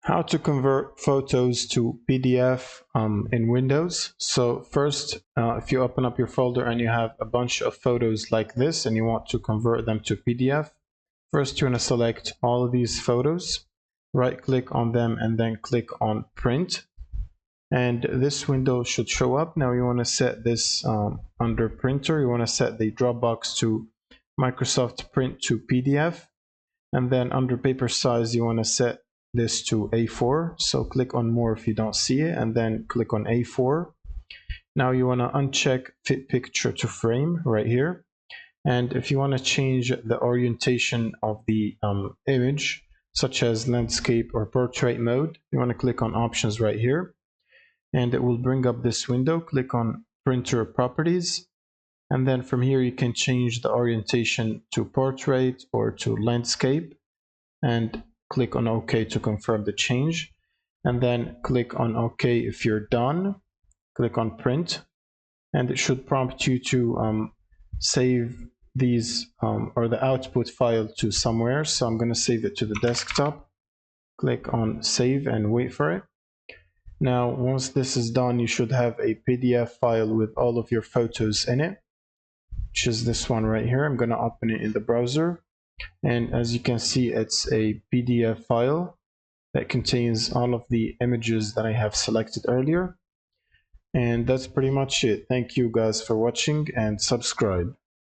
How to convert photos to PDF in Windows. So first, if you open up your folder and you have a bunch of photos like this and you want to convert them to PDF, first you're going to select all of these photos, right click on them and then click on print. And this window should show up. Now you want to set this under printer, you want to set the Dropbox to Microsoft Print to PDF. And then under paper size, you want to set this to A4. So click on more if you don't see it, and then click on A4. Now you want to uncheck fit picture to frame right here. And if you want to change the orientation of the image, such as landscape or portrait mode, you want to click on options right here. And it will bring up this window. Click on printer properties. And then from here, you can change the orientation to portrait or to landscape and click on OK to confirm the change. And then click on OK if you're done. Click on print. And it should prompt you to save these or the output file to somewhere. So I'm going to save it to the desktop. Click on save and wait for it. Now, once this is done, you should have a PDF file with all of your photos in it, which is this one right here. I'm going to open it in the browser. And as you can see, it's a PDF file that contains all of the images that I have selected earlier. And that's pretty much it. Thank you guys for watching and subscribe.